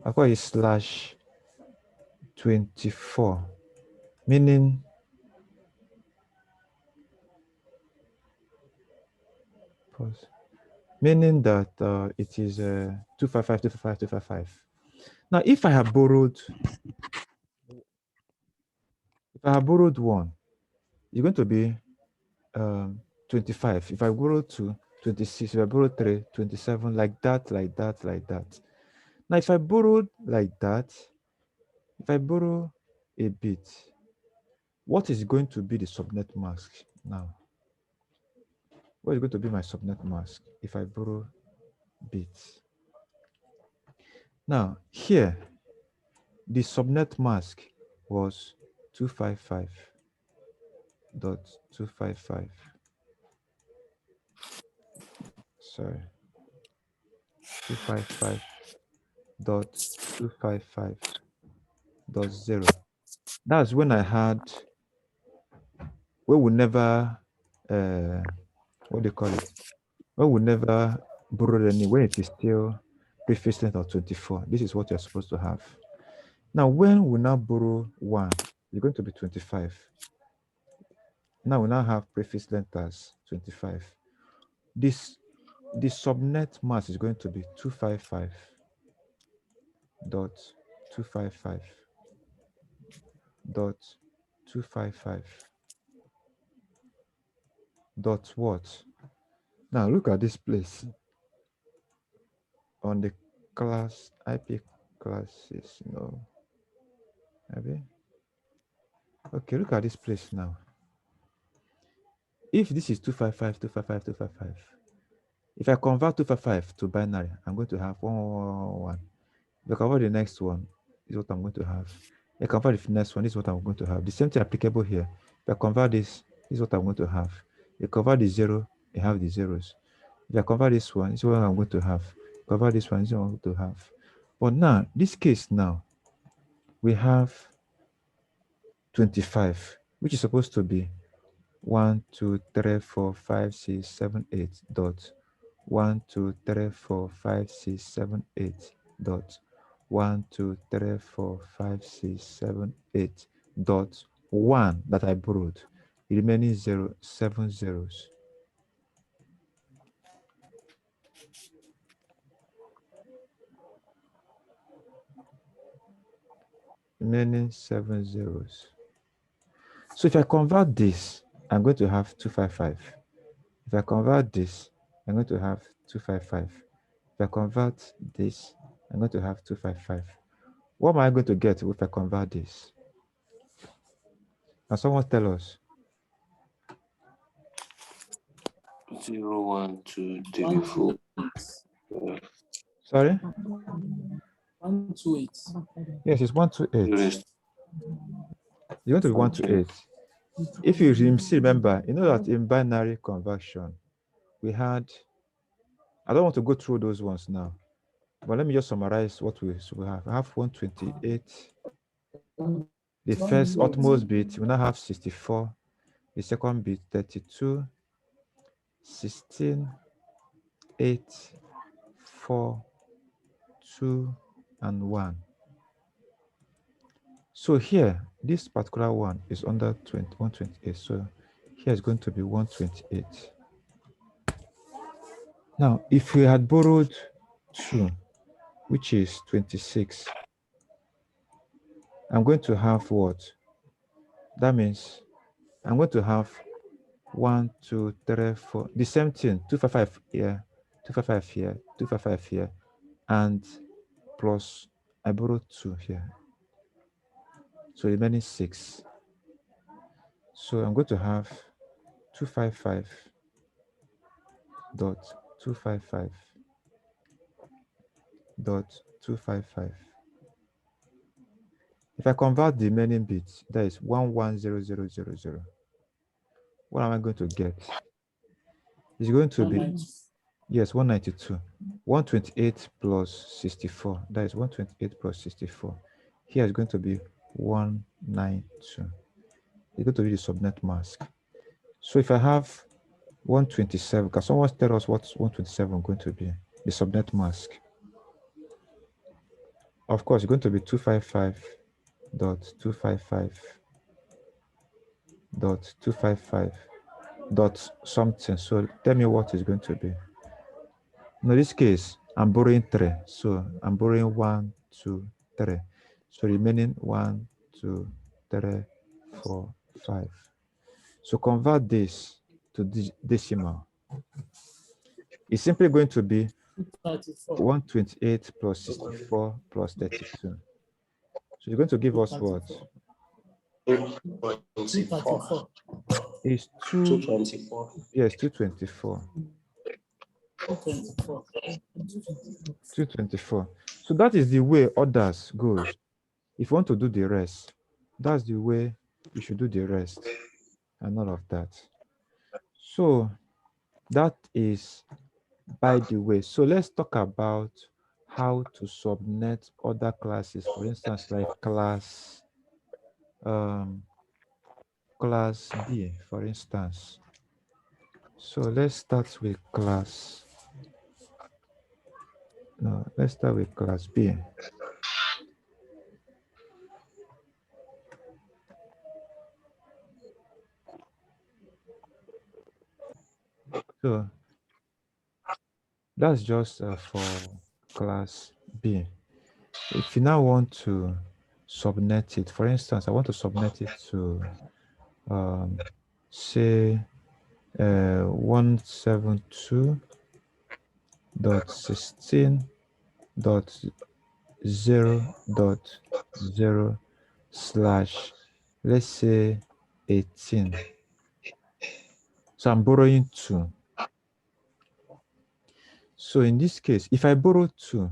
I call it slash 24, meaning pause, meaning that it is 255, 255, 255. Now, if I have borrowed one, it's going to be 25. If I borrow 2, 26. If I borrow 3, 27, like that, like that, like that. Now, if I borrowed like that, if I borrow a bit, what is going to be the subnet mask now? What is going to be my subnet mask if I borrow bits? Now, here, the subnet mask was 255.255. Sorry, 255.255.0. That's when I had, we would never, what do you call it? We would never borrow any, when it is still preface length of 24. This is what you're supposed to have. Now, when we now borrow 1, it's going to be 25. Now we now have preface length as 25. The subnet mask is going to be 255.255.255. Dot what? Now look at this place on the class IP classes. No, maybe. Okay, look at this place now. If this is 255, 255, 255, if I convert 255 to binary, I'm going to have 111. If I convert the next one, is what I'm going to have. If I convert the next one, this is what I'm going to have. The same thing applicable here. If I convert this is what I'm going to have. If I convert the 0, you have the zeros. If I convert this one, this is what I'm going to have. Convert this one, this is what I'm going to have. But now, this case now, we have 25, which is supposed to be 1, 2, 3, 4, 5, 6, 7, 8 dot 1, 2, 3, 4, 5, 6, 7, 8 dot 1, 2, 3, 4, 5, 6, 7, 8 dot 1 that I borrowed. The remaining 7 zeros. Remaining 7 zeros. So if I convert this, I'm going to have 255. If I convert this, I'm going to have 255. If I convert this, I'm going to have 255. What am I going to get if I convert this? Can someone tell us? 0, 1, 2, 3, 4. Sorry? 128. Yes, it's 128. The rest. It's going to be 128. If you still remember, you know that in binary conversion, we had, I don't want to go through those ones now, but let me just summarize what we have. I have 128. The first utmost bit, we now have 64. The second bit, 32, 16, 8, 4, 2, and 1. So here, this particular one is under 128. So here is going to be 128. Now, if we had borrowed 2, which is 26, I'm going to have what? That means I'm going to have 1, 2, 3, 4. The same thing, 255 here, 255 here, 255 here, and plus I borrowed 2 here. So remaining 6. So I'm going to have 255 dot 255 dot 255. If I convert the remaining bits, that is 110000. What am I going to get? It's going to be, yes, 192. 128 plus 64. That is 128 plus 64. Here is going to be 192. It's going to be the subnet mask. So if I have 127, can someone tell us what's 127 going to be? The subnet mask. Of course, it's going to be 255.255.255 dot something. So tell me what is going to be. In this case, I'm borrowing 3. So I'm borrowing 1, 2, 3. So remaining 1, 2, 3, 4, 5. So convert this to decimal. It's simply going to be 128 plus 64 plus 32. So you're going to give us what? 224. It's 224. yes, 224. 224. So that is the way others goes. If you want to do the rest, that's the way you should do the rest and all of that. So that is by the way. So let's talk about how to subnet other classes. For instance, like class B, for instance. So let's start with class. No, let's start with class B. So that's just for class B. If you now want to subnet it, for instance, I want to subnet it to say 172.16.0.0 slash, let's say 18. So I'm borrowing 2. So in this case, if I borrow 2,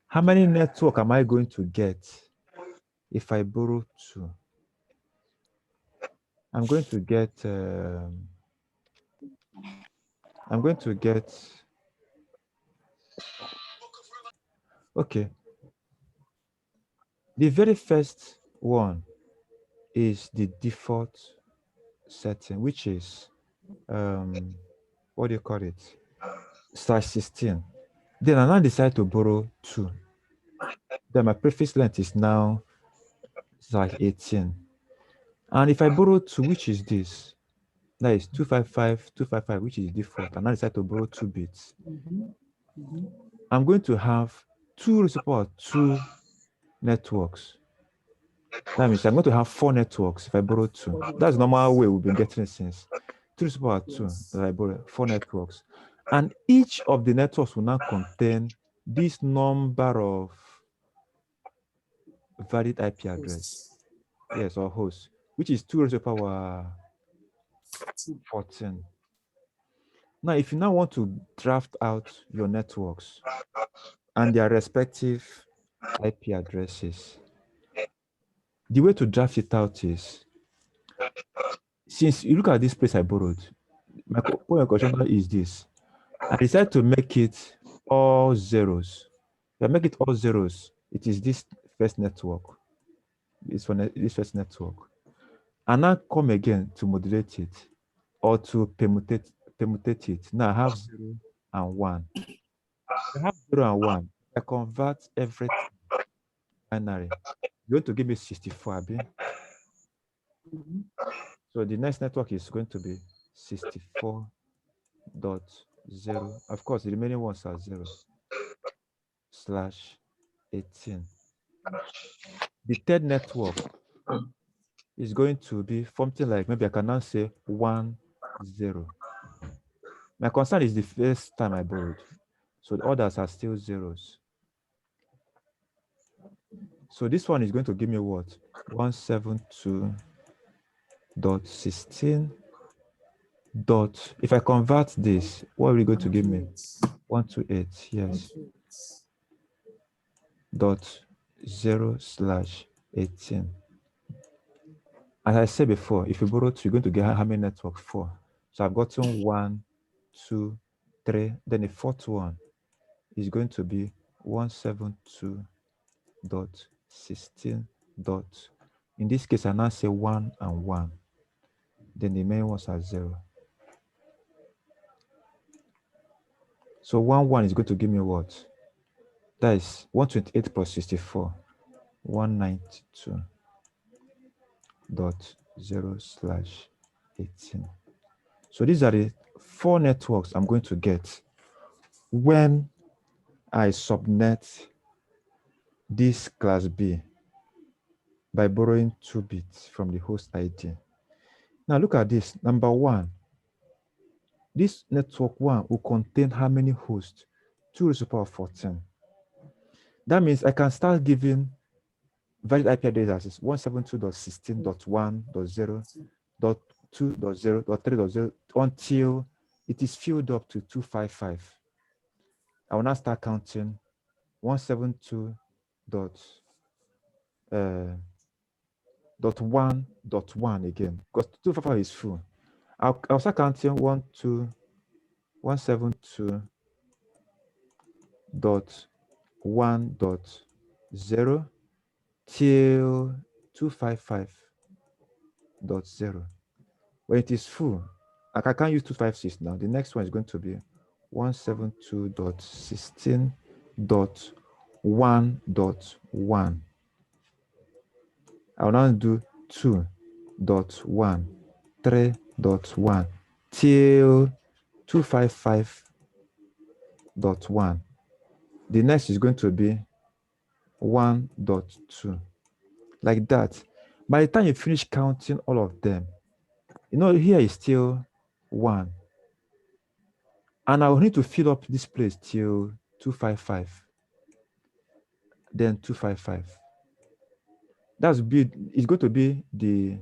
how many network am I going to get if I borrow 2? I'm going to get okay. The very first one is the default setting, which is what do you call it? /16. Then I now decide to borrow 2. Then my prefix length is now /18. And if I borrow 2, which is this, that is 255, which is default, and I decide to borrow 2 bits, I'm going to have 2 raised to the power 2 networks. That means I'm going to have 4 networks if I borrow 2. That's the normal way we've been getting it since. 2 raised to the power 2 that I borrow, 4 networks. And each of the networks will now contain this number of valid IP address. Yes, or host, which is 2 raised to the power 14. Now, if you now want to draft out your networks and their respective IP addresses, the way to draft it out is, since you look at this place I borrowed, my point of question is this. I decided to make it all zeros. If I make it all zeros, it is this first network. It's for this first network. And now come again to modulate it or to permutate it. Now I have 0 and 1. I have 0 and 1. I convert everything binary. You're going to give me 64, Abi. So the next network is going to be 64.0. Of course, the remaining ones are 0 / 18. The third network is going to be something like, maybe I can now say 1, 0. My concern is the first time I borrowed. So the others are still zeros. So this one is going to give me what? 172.16. If I convert this, what are we going to give me? 128, yes. .0 / 18. As I said before, if you borrow 2, you're going to get how many networks? 4. So I've gotten 1, 2, 3. Then the fourth one is going to be 172.16. In this case, I now say 1 and 1. Then the main ones are 0. So 1, 1 is going to give me what? That is 128 plus 64, 192.0/18. So these are the 4 networks I'm going to get when I subnet this class B by borrowing 2 bits from the host ID. Now look at this. Number 1, this network 1 will contain how many hosts? 2 raised to the power of 14. That means I can start giving valid IP addresses 172.16.1.0.2.0.3.0 until it is filled up to 255. I will now start counting 172 dot 1.1 again, because 255 is full. I'll start counting 172.1.0 till 255.0. When it is full, like I can't use 256 now. The next one is going to be 172.16.1.1. I'll now do 2.1, 3.1 till 255.1. The next is going to be 1.2. Like that. By the time you finish counting all of them, here is still 1. And I will need to fill up this place till 255. Then 255. It's going to be the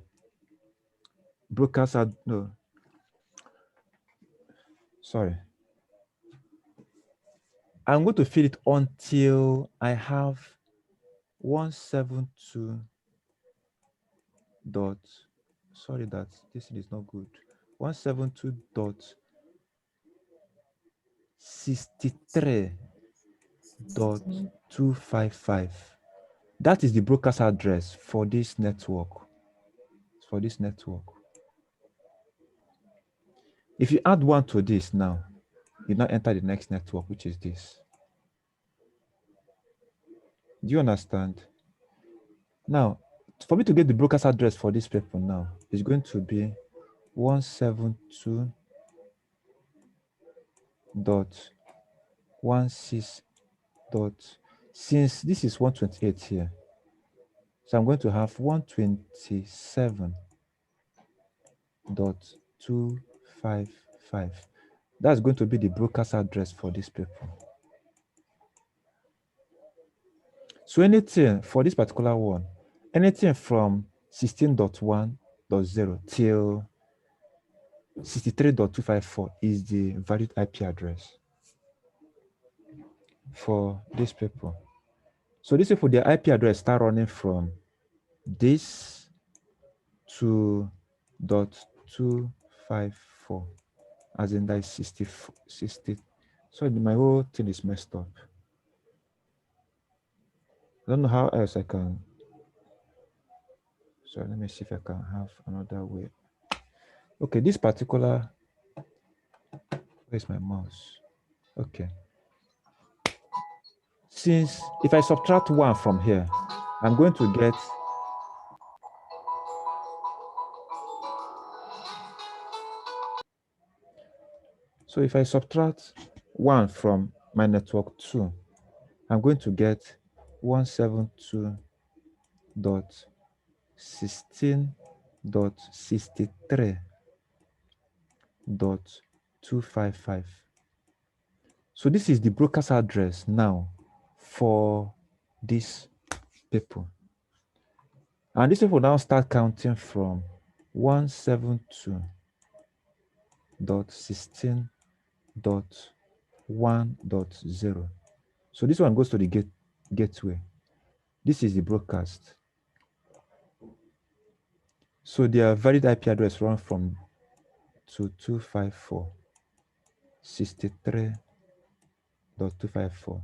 broadcast. No. Sorry. I'm going to fill it until I have 172 dot. Sorry that this is not good. 172.63.255. That is the broadcast address for this network. If you add 1 to this now, you now enter the next network, which is this. Do you understand? Now, for me to get the broadcast address for this paper now, it's going to be 172.16. Since this is 128 here, so I'm going to have 127.255. That's going to be the broadcast address for this paper. So anything for this particular one, anything from 16.1.0 till 63.254 is the valid IP address for this paper. So this paper, the IP address start running from this to .254, as in that is 60. So my whole thing is messed up. I don't know how else I can. So let me see if I can have another way. Okay, this particular, where's my mouse? Okay. Since if I subtract 1 from here, I'm going to get so if I subtract 1 from my network 2, I'm going to get 172.16.63.255. So this is the broadcast address now for this paper. And this paper now start counting from 172.16.1.0. So this one goes to the gateway. This is the broadcast. So their valid IP address run from 254 63.254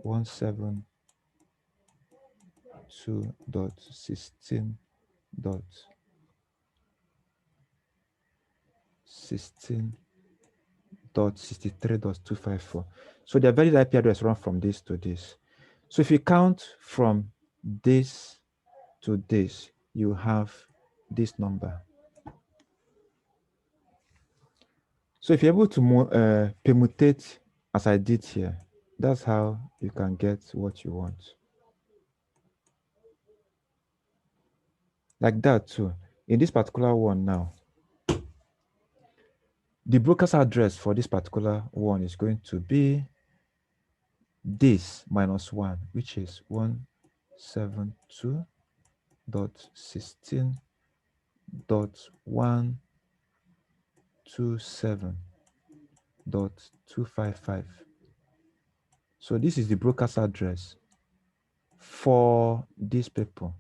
172.16.63.254. So their valid IP address run from this to this. So if you count from this to this, you have this number. So if you're able to permutate as I did here, that's how you can get what you want. Like that too. In this particular one now, the broker's address for this particular one is going to be this minus 1, which is 172.16.127.255. So this is the broker's address for these people.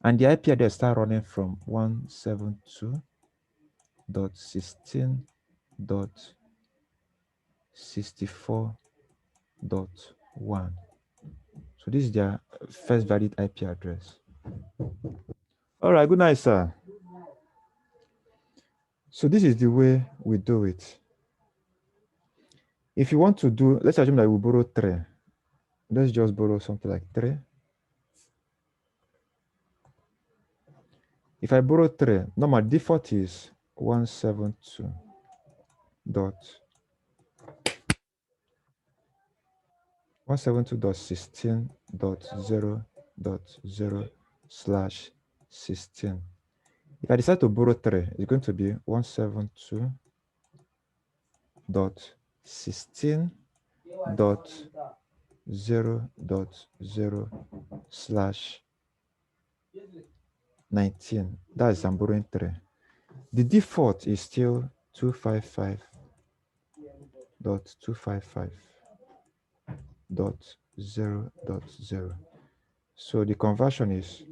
And the IP address start running from 172.16.64.1. So this is their first valid IP address. All right, good night, sir. So this is the way we do it. If you want to do, let's assume that we borrow 3. Let's just borrow something like 3. If I borrow 3, normal default is 172 dot 172.16.0.0/16. If I decide to borrow 3, it's going to be 172.16.0.0/19. That's I'm borrowing 3. The default is still 255.255.0.0. So the conversion is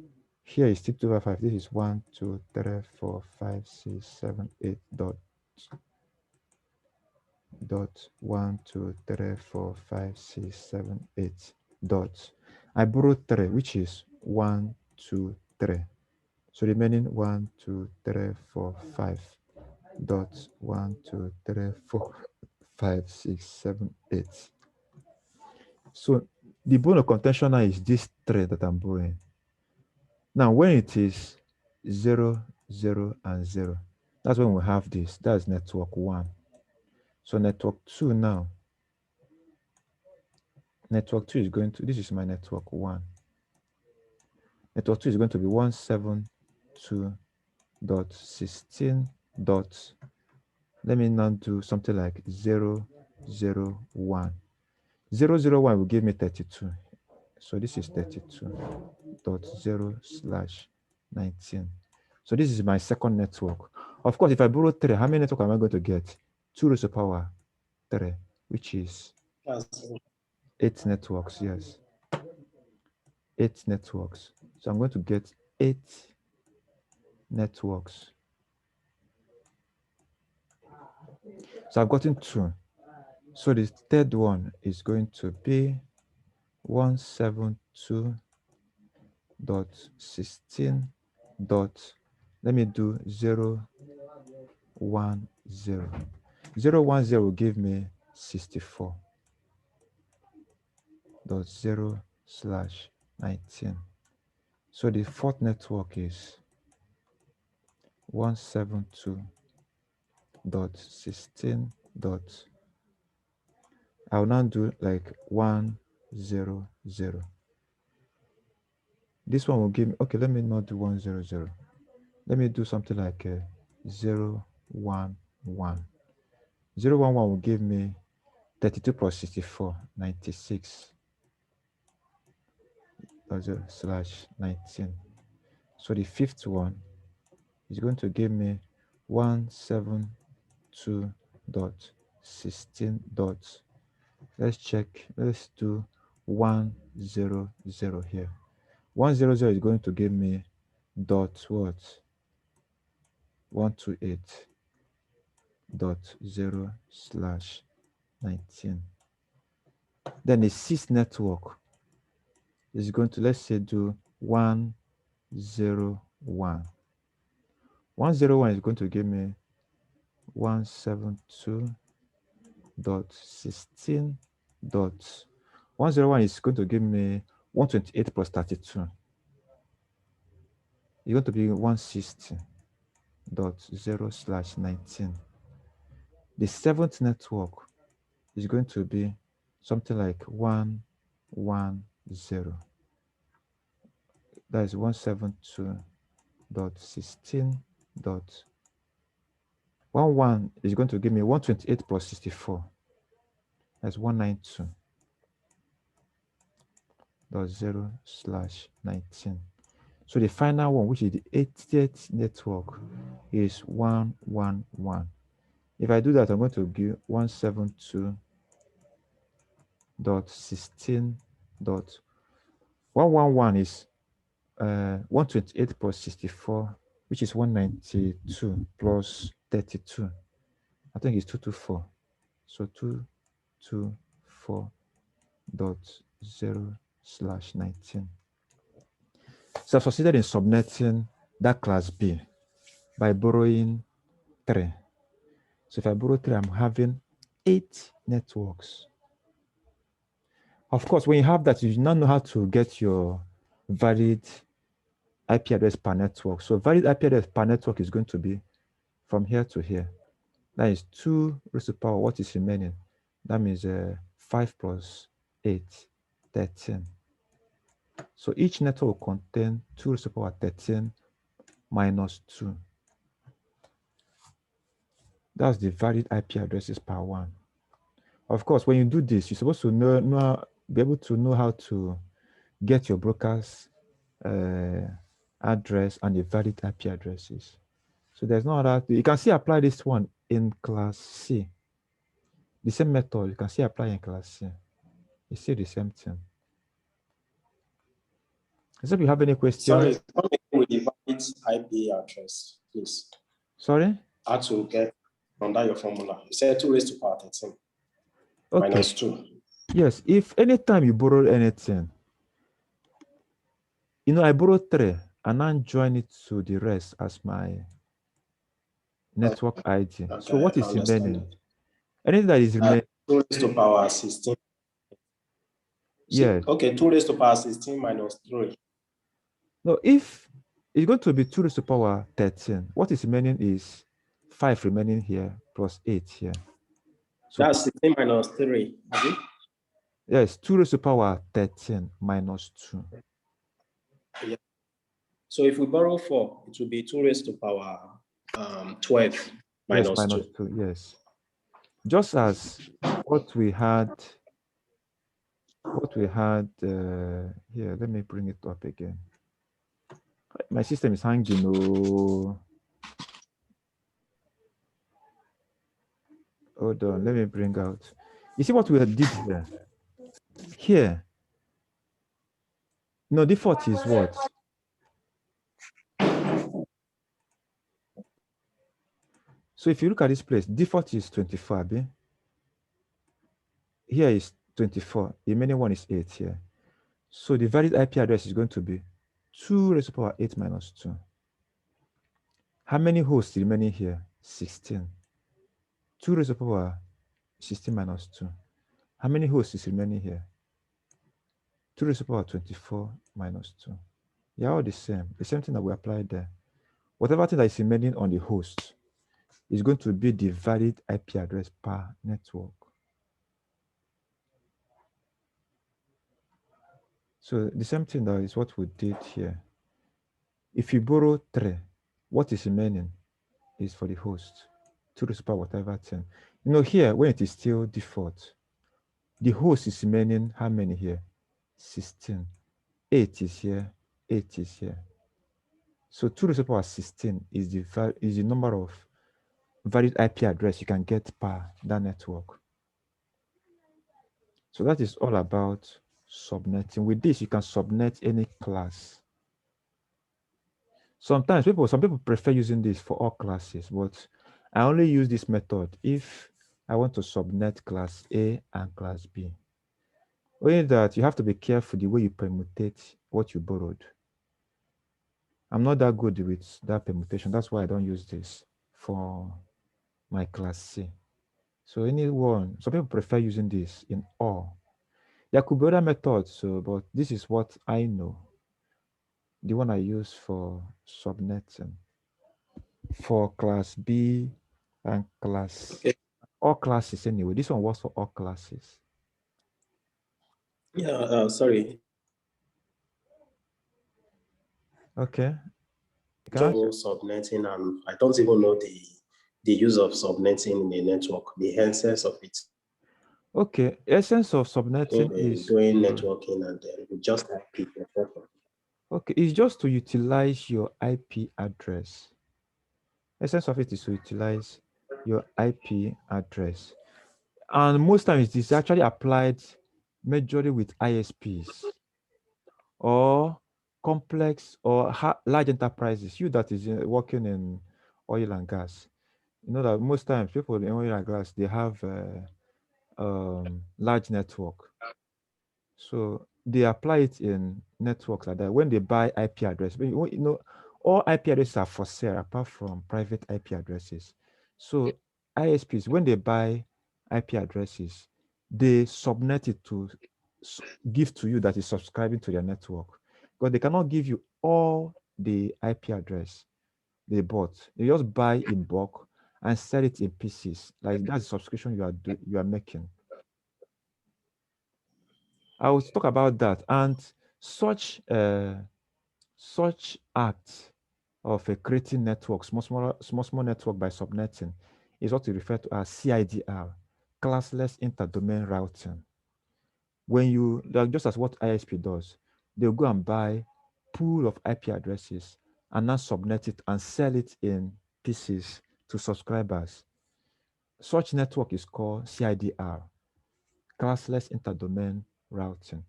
here is still 255. This is 1, 2, 3, 4, 5, 6, 7, 8 dot 1, 2, 3, 4, 5, 6, 7, 8 dots. I borrowed 3, which is 1, 2, 3. So remaining 1, 2, 3, 4, 5 dots 1, 2, 3, 4, 5, 6, 7, 8. So the bone of contention now is this 3 that I'm borrowing. Now when it is 0, 0, and 0, that's when we have this. That's network 1. So network 2 now. Network 2 is going to, this is my network 1. Network 2 is going to be 172.16. Let me now do something like 0, 0, 1. 0, 0, 1 will give me 32. So this is 32.0/19. So this is my second network. Of course, if I borrow 3, how many network am I going to get? 2 raised to the power 3, which is 8 networks. Yes, 8 networks. So I'm going to get 8 networks. So I've gotten 2. So the third one is going to be 172.16. Let me do 0, 1, 0. 0, 1, 0 will give me 64.0/19. So the fourth network is 172.16. I'll now do like 1, 0, 0. This one will give me, okay, let me not do 1, 0, 0. Let me do something like 0, 1, 1. 0, 1, 1 will give me 32 plus 64, 96 /19. So the fifth one is going to give me 172.16. Let's check. Let's do 1, 0, 0 here. 1, 0, 0 is going to give me dot what? 128.0/19. Then the sixth network is going to, let's say, do 1, 0, 1. 1, 0, 1 is going to give me 172.16. 101 is going to give me 128 plus 32. It's going to be 160.0/19. The seventh network is going to be something like 110. That is 172.16.11 is going to give me 128 plus 64. That's 192.0/19. So the final one, which is the 80th network, is 111. If I do that, I'm going to give 172.16.111 is 128 plus 64, which is 192 plus 32. I think it's 224. So 224.0/19. So I've succeeded in subnetting that class B by borrowing 3. So if I borrow 3, I'm having 8 networks. Of course, when you have that, you now know how to get your valid IP address per network. So valid IP address per network is going to be from here to here. That is 2 raised to the power. What is remaining? That means 5 plus 8, 13. So each network will contain 2 raised to the power 13 minus 2. That's the valid IP addresses per one. Of course, when you do this, you're supposed to be able to know how to get your broker's address and the valid IP addresses. So there's no other. You can see apply this one in class C. The same method you can see apply in class C. You see the same thing. Except you have any questions? Sorry, come again with the valid IP address, please. Sorry? How to get under your formula? You said 2 raised to power 13 Okay. minus 2. Yes, if anytime you borrow anything, I borrow 3 and then join it to the rest as my network ID. Okay, So what I is understand remaining? it. Anything that is remaining, 2 raised to power 16. yeah. Okay, 2 raised to power 16 minus 3. No, if it's going to be 2 raised to power 13, what is remaining is 5 remaining here plus 8 here. So that's 16 minus 3. Okay? yes, 2 raised to power 13 minus 2. Yeah. So if we borrow 4, it will be 2 raised to power 12 minus, yes, minus 2. 2, yes. Just as what we had here, let me bring it up again. My system is hanging. Oh, hold on, let me bring out. You see what we did here? Here, no, default is what? So if you look at this place, default is 24. Here is 24. The remaining one is 8 here. So the valid IP address is going to be 2 raised to the power 8 minus 2. How many hosts remaining here? 16. 2 raised to the power 16 minus 2. How many hosts is remaining here? 2 raised to the power 24 minus 2. They are all the same. The same thing that we applied there. Whatever thing that is remaining on the host is going to be the valid IP address per network. So the same thing that is what we did here. If you borrow 3, what is remaining is for the host. 2 raised to the power whatever thing. Here, when it is still default, the host is remaining how many here? 16. 8 is here, 8 is here. So 2 raised to the power 16 is the number of valid IP address you can get per that network. So that is all about subnetting. With this, you can subnet any class. Sometimes some people prefer using this for all classes, but I only use this method if I want to subnet class A and class B. Only that you have to be careful the way you permutate what you borrowed. I'm not that good with that permutation. That's why I don't use this for my class C. So some people prefer using this in all. There could be other methods, so but this is what I know. The one I use for subnetting for class B and class Okay. all classes anyway. This one works for all classes. Yeah. Sorry. Okay. You can ask. Just subnetting, and I don't even know the use of subnetting in a network, the essence of it. Okay. Essence of subnetting is Doing to networking and just IP. okay, it's just to utilize your IP address. Essence of it is to utilize your IP address. And most times it is actually applied majorly with ISPs or complex or large enterprises. You that is working in oil and gas. You know that most times people in oil and gas they have large network. So they apply it in networks like that when they buy IP address. But all IP addresses are for sale apart from private IP addresses. So ISPs, when they buy IP addresses, they subnet it to give to you that is subscribing to their network. But they cannot give you all the IP address they bought. They just buy in bulk and sell it in pieces. Like that's the subscription you are making. I will talk about that. And such such act of creating networks, small network by subnetting, is what we refer to as CIDR, classless interdomain routing. When you like just as what ISP does, they'll go and buy pool of IP addresses and now subnet it and sell it in pieces to subscribers. Such network is called CIDR, classless interdomain routing.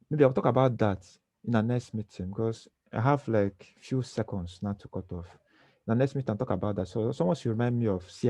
Maybe I'll talk about that in our next meeting because I have like few seconds now to cut off. In our next meeting, I'll talk about that. So someone should remind me of CI.